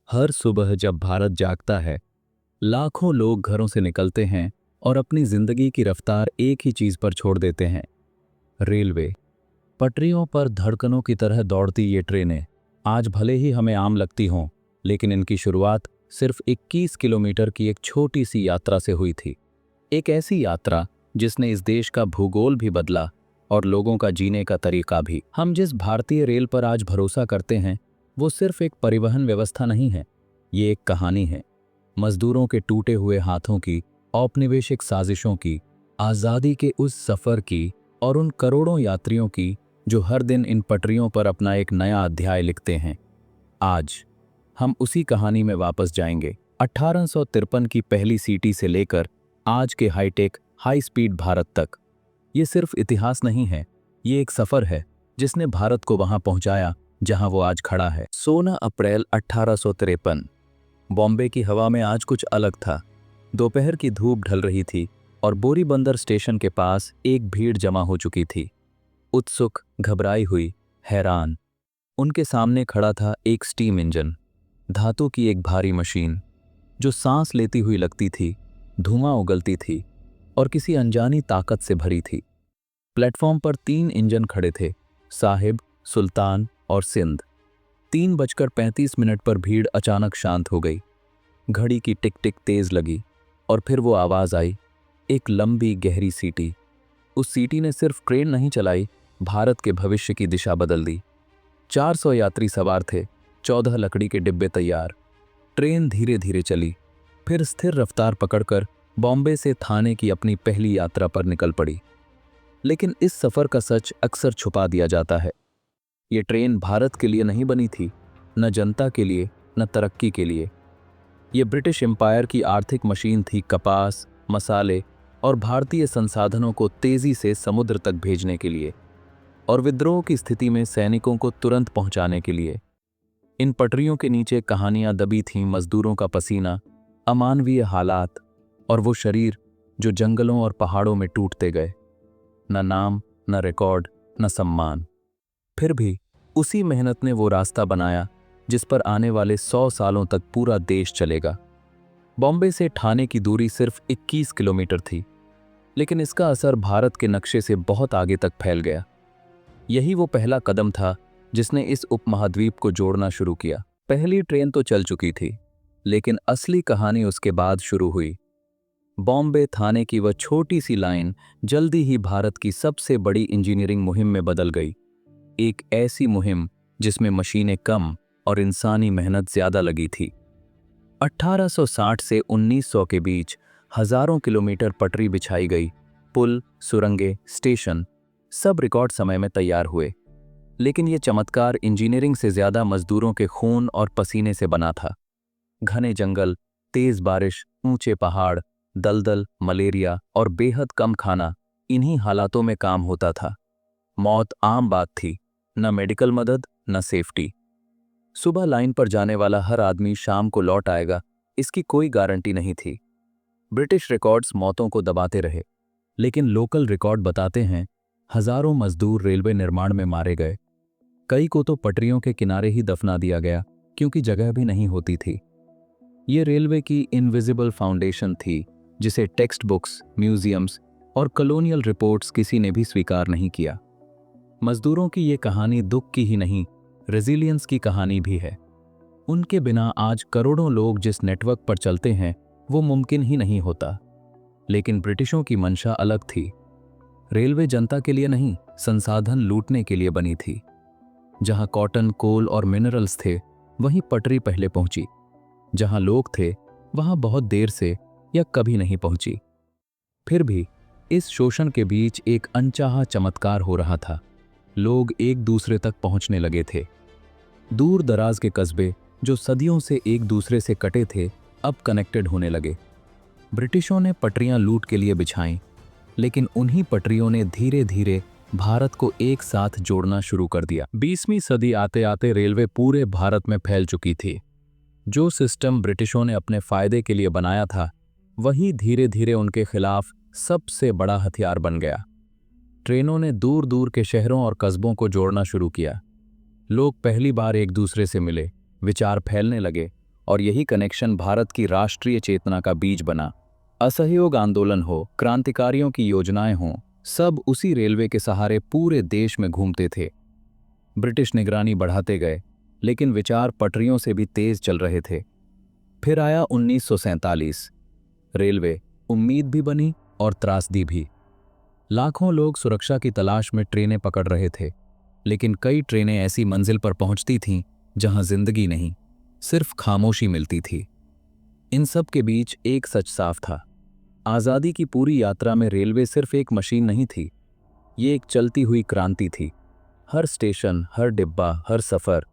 हर सुबह जब भारत जागता है, लाखों लोग घरों से निकलते हैं और अपनी जिंदगी की रफ्तार एक ही चीज पर छोड़ देते हैं। रेलवे। पटरियों पर धड़कनों की तरह दौड़ती ये ट्रेनें आज भले ही हमें आम लगती हों, लेकिन इनकी शुरुआत सिर्फ 21 किलोमीटर की एक छोटी सी यात्रा से हुई थी। एक ऐसी यात्रा जिसने इस देश का भूगोल भी बदला और लोगों का जीने का तरीका भी। हम जिस भारतीय रेल पर आज भरोसा करते हैं, वो सिर्फ एक परिवहन व्यवस्था नहीं है, ये एक कहानी है। मजदूरों के टूटे हुए हाथों की, औपनिवेशिक साजिशों की, आज़ादी के उस सफ़र की और उन करोड़ों यात्रियों की जो हर दिन इन पटरियों पर अपना एक नया अध्याय लिखते हैं। आज हम उसी कहानी में वापस जाएंगे, 1853 की पहली सीटी से लेकर आज के हाईटेक हाई स्पीड भारत तक। ये सिर्फ इतिहास नहीं है, ये एक सफ़र है जिसने भारत को वहां पहुंचाया जहां वो आज खड़ा है। 16 अप्रैल 1853। बॉम्बे की हवा में आज कुछ अलग था। दोपहर की धूप ढल रही थी और बोरीबंदर स्टेशन के पास एक भीड़ जमा हो चुकी थी। उत्सुक, घबराई हुई, हैरान। उनके सामने खड़ा था एक स्टीम इंजन, धातु की एक भारी मशीन जो सांस लेती हुई लगती थी, धुआं उगलती थी और किसी अनजानी ताकत से भरी थी। प्लेटफॉर्म पर 3 इंजन खड़े थे, साहिब, सुल्तान और सिंध। 3:35 पर भीड़ अचानक शांत हो गई। घड़ी की टिक टिक तेज लगी और फिर वो आवाज आई, एक लंबी गहरी सीटी। उस सीटी ने सिर्फ ट्रेन नहीं चलाई, भारत के भविष्य की दिशा बदल दी। 400 यात्री सवार थे, 14 लकड़ी के डिब्बे तैयार। ट्रेन धीरे धीरे चली, फिर स्थिर रफ्तार पकड़कर बॉम्बे से थाने की अपनी पहली यात्रा पर निकल पड़ी। लेकिन इस सफर का सच अक्सर छुपा दिया जाता है। ये ट्रेन भारत के लिए नहीं बनी थी, न जनता के लिए, न तरक्की के लिए। ये ब्रिटिश एम्पायर की आर्थिक मशीन थी, कपास, मसाले और भारतीय संसाधनों को तेजी से समुद्र तक भेजने के लिए और विद्रोह की स्थिति में सैनिकों को तुरंत पहुंचाने के लिए। इन पटरियों के नीचे कहानियां दबी थीं, मजदूरों का पसीना, अमानवीय हालात और वो शरीर जो जंगलों और पहाड़ों में टूटते गए। न नाम, न रिकॉर्ड, न सम्मान। फिर भी उसी मेहनत ने वो रास्ता बनाया जिस पर आने वाले 100 सालों तक पूरा देश चलेगा। बॉम्बे से ठाणे की दूरी सिर्फ 21 किलोमीटर थी, लेकिन इसका असर भारत के नक्शे से बहुत आगे तक फैल गया। यही वो पहला कदम था जिसने इस उपमहाद्वीप को जोड़ना शुरू किया। पहली ट्रेन तो चल चुकी थी, लेकिन असली कहानी उसके बाद शुरू हुई। बॉम्बे थाने की वह छोटी सी लाइन जल्दी ही भारत की सबसे बड़ी इंजीनियरिंग मुहिम में बदल गई। एक ऐसी मुहिम जिसमें मशीनें कम और इंसानी मेहनत ज्यादा लगी थी। 1860 से 1900 के बीच हजारों किलोमीटर पटरी बिछाई गई। पुल, सुरंगें, स्टेशन, सब रिकॉर्ड समय में तैयार हुए। लेकिन ये चमत्कार इंजीनियरिंग से ज्यादा मजदूरों के खून और पसीने से बना था। घने जंगल, तेज बारिश, ऊंचे पहाड़, दलदल, मलेरिया और बेहद कम खाना, इन्हीं हालातों में काम होता था। मौत आम बात थी, न मेडिकल मदद, न सेफ्टी। सुबह लाइन पर जाने वाला हर आदमी शाम को लौट आएगा, इसकी कोई गारंटी नहीं थी। ब्रिटिश रिकॉर्ड्स मौतों को दबाते रहे, लेकिन लोकल रिकॉर्ड बताते हैं हजारों मजदूर रेलवे निर्माण में मारे गए। कई को तो पटरियों के किनारे ही दफना दिया गया क्योंकि जगह भी नहीं होती थी। ये रेलवे की इनविजिबल फाउंडेशन थी जिसे टेक्स्ट बुक्स, म्यूजियम्स और कॉलोनियल रिपोर्ट्स किसी ने भी स्वीकार नहीं किया। मजदूरों की ये कहानी दुख की ही नहीं, रेजिलियंस की कहानी भी है। उनके बिना आज करोड़ों लोग जिस नेटवर्क पर चलते हैं वो मुमकिन ही नहीं होता। लेकिन ब्रिटिशों की मंशा अलग थी। रेलवे जनता के लिए नहीं, संसाधन लूटने के लिए बनी थी। जहां कॉटन, कोल और मिनरल्स थे, वहीं पटरी पहले पहुंची। जहां लोग थे, वहां बहुत देर से या कभी नहीं पहुंची। फिर भी इस शोषण के बीच एक अनचाहा चमत्कार हो रहा था। लोग एक दूसरे तक पहुंचने लगे थे। दूर दराज के कस्बे जो सदियों से एक दूसरे से कटे थे, अब कनेक्टेड होने लगे। ब्रिटिशों ने पटरियां लूट के लिए बिछाईं, लेकिन उन्हीं पटरियों ने धीरे धीरे भारत को एक साथ जोड़ना शुरू कर दिया। 20वीं सदी आते आते रेलवे पूरे भारत में फैल चुकी थी। जो सिस्टम ब्रिटिशों ने अपने फायदे के लिए बनाया था, वही धीरे धीरे उनके खिलाफ सबसे बड़ा हथियार बन गया। ट्रेनों ने दूर दूर के शहरों और कस्बों को जोड़ना शुरू किया। लोग पहली बार एक दूसरे से मिले, विचार फैलने लगे और यही कनेक्शन भारत की राष्ट्रीय चेतना का बीज बना। असहयोग आंदोलन हो, क्रांतिकारियों की योजनाएं हों, सब उसी रेलवे के सहारे पूरे देश में घूमते थे। ब्रिटिश निगरानी बढ़ाते गए, लेकिन विचार पटरियों से भी तेज चल रहे थे। फिर आया 1947। रेलवे उम्मीद भी बनी और त्रासदी भी। लाखों लोग सुरक्षा की तलाश में ट्रेनें पकड़ रहे थे, लेकिन कई ट्रेनें ऐसी मंजिल पर पहुंचती थीं जहां जिंदगी नहीं, सिर्फ खामोशी मिलती थी। इन सब के बीच एक सच साफ था। आज़ादी की पूरी यात्रा में रेलवे सिर्फ एक मशीन नहीं थी, ये एक चलती हुई क्रांति थी। हर स्टेशन, हर डिब्बा, हर सफ़र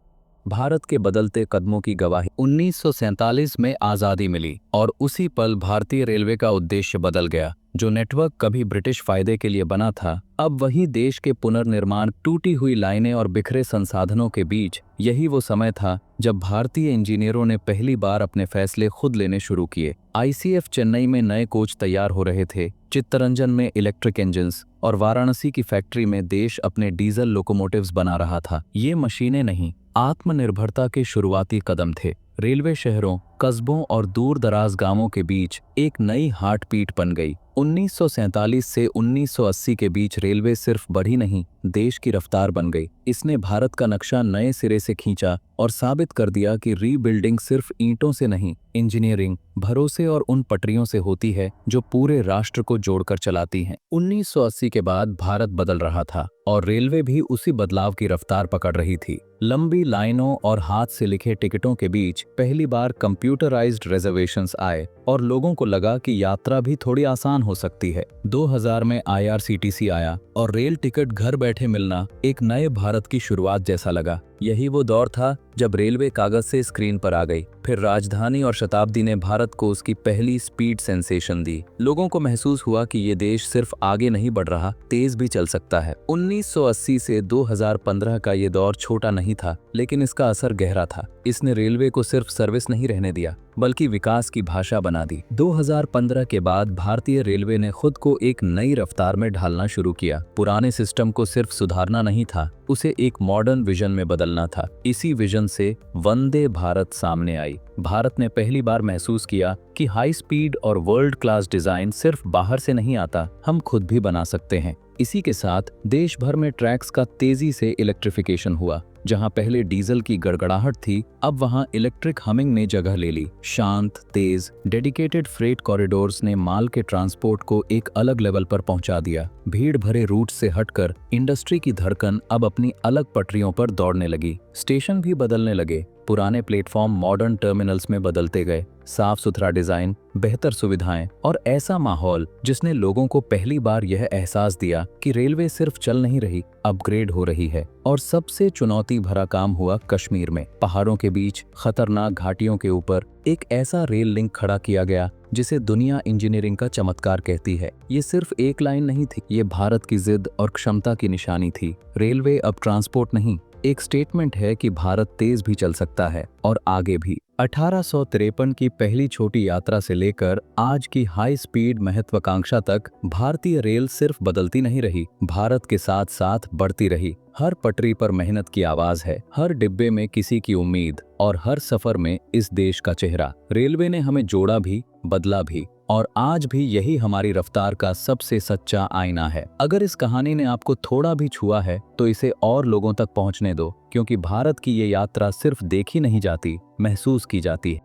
भारत के बदलते कदमों की गवाही। 1947 में आज़ादी मिली और उसी पल भारतीय रेलवे का उद्देश्य बदल गया। जो नेटवर्क कभी ब्रिटिश फायदे के लिए बना था, अब वही देश के पुनर्निर्माण। टूटी हुई लाइनें और बिखरे संसाधनों के बीच यही वो समय था जब भारतीय इंजीनियरों ने पहली बार अपने फैसले खुद लेने शुरू किए। आईसीएफ चेन्नई में नए कोच तैयार हो रहे थे, चित्तरंजन में इलेक्ट्रिक इंजन्स और वाराणसी की फैक्ट्री में देश अपने डीजल लोकोमोटिव्स बना रहा था। ये मशीनें नहीं, आत्मनिर्भरता के शुरुआती कदम थे। रेलवे शहरों, कस्बों और दूर दराज गांवों के बीच एक नई हार्ट पीट बन गई। 1947 से 1980 के बीच रेलवे सिर्फ बढ़ी नहीं, देश की रफ्तार बन गई। इसने भारत का नक्शा नए सिरे से खींचा और साबित कर दिया कि रीबिल्डिंग सिर्फ ईंटों से नहीं, इंजीनियरिंग, भरोसे और उन पटरियों से होती है जो पूरे राष्ट्र को जोड़कर चलाती हैं। 1980 के बाद भारत बदल रहा था और रेलवे भी उसी बदलाव की रफ्तार पकड़ रही थी। लंबी लाइनों और हाथ से लिखे टिकटों के बीच पहली बार कंप्यूटराइज्ड रिजर्वेशंस आए और लोगों को लगा कि यात्रा भी थोड़ी आसान हो सकती है। 2000 में आईआरसीटीसी आया और रेल टिकट घर बैठे मिलना एक नए भारत की शुरुआत जैसा लगा। यही वो दौर था जब रेलवे कागज से स्क्रीन पर आ गई। फिर राजधानी और शताब्दी ने भारत को उसकी पहली स्पीड सेंसेशन दी। लोगों को महसूस हुआ कि ये देश सिर्फ आगे नहीं बढ़ रहा, तेज भी चल सकता है। 1980 से 2015 का ये दौर छोटा नहीं था, लेकिन इसका असर गहरा था। इसने रेलवे को सिर्फ सर्विस नहीं रहने दिया, बल्कि विकास की भाषा बना दी। 2015 के बाद भारतीय रेलवे ने खुद को एक नई रफ्तार में ढालना शुरू किया। पुराने सिस्टम को सिर्फ सुधारना नहीं था, उसे एक मॉडर्न विजन में बदलना था। इसी विजन से वंदे भारत सामने आई। भारत ने पहली बार महसूस किया कि हाई स्पीड और वर्ल्ड क्लास डिजाइन सिर्फ बाहर से नहीं आता, हम खुद भी बना सकते हैं। इसी के साथ देश भर में ट्रैक्स का तेजी से इलेक्ट्रिफिकेशन हुआ। जहां पहले डीजल की गड़गड़ाहट थी, अब वहां इलेक्ट्रिक हमिंग ने जगह ले ली। शांत, तेज, डेडिकेटेड फ्रेट कॉरिडोर्स ने माल के ट्रांसपोर्ट को एक अलग लेवल पर पहुंचा दिया। भीड़ भरे रूट से हटकर इंडस्ट्री की धड़कन अब अपनी अलग पटरियों पर दौड़ने लगी। स्टेशन भी बदलने लगे। पुराने प्लेटफॉर्म मॉडर्न टर्मिनल्स में बदलते गए। साफ सुथरा डिजाइन, बेहतर सुविधाएं और ऐसा माहौल जिसने लोगों को पहली बार यह एहसास दिया कि रेलवे सिर्फ चल नहीं रही, अपग्रेड हो रही है। और सबसे चुनौती भरा काम हुआ कश्मीर में। पहाड़ों के बीच, खतरनाक घाटियों के ऊपर एक ऐसा रेल लिंक खड़ा किया गया जिसे दुनिया इंजीनियरिंग का चमत्कार कहती है। ये सिर्फ एक लाइन नहीं थी, ये भारत की जिद और क्षमता की निशानी थी। रेलवे अब ट्रांसपोर्ट नहीं, एक स्टेटमेंट है कि भारत तेज भी चल सकता है और आगे भी। 1853 की पहली छोटी यात्रा से लेकर आज की हाई स्पीड महत्वाकांक्षा तक भारतीय रेल सिर्फ बदलती नहीं रही, भारत के साथ साथ बढ़ती रही। हर पटरी पर मेहनत की आवाज है, हर डिब्बे में किसी की उम्मीद और हर सफर में इस देश का चेहरा। रेलवे ने हमें जोड़ा भी, बदला भी और आज भी यही हमारी रफ्तार का सबसे सच्चा आईना है। अगर इस कहानी ने आपको थोड़ा भी छुआ है तो इसे और लोगों तक पहुंचने दो, क्योंकि भारत की ये यात्रा सिर्फ देखी नहीं जाती, महसूस की जाती है।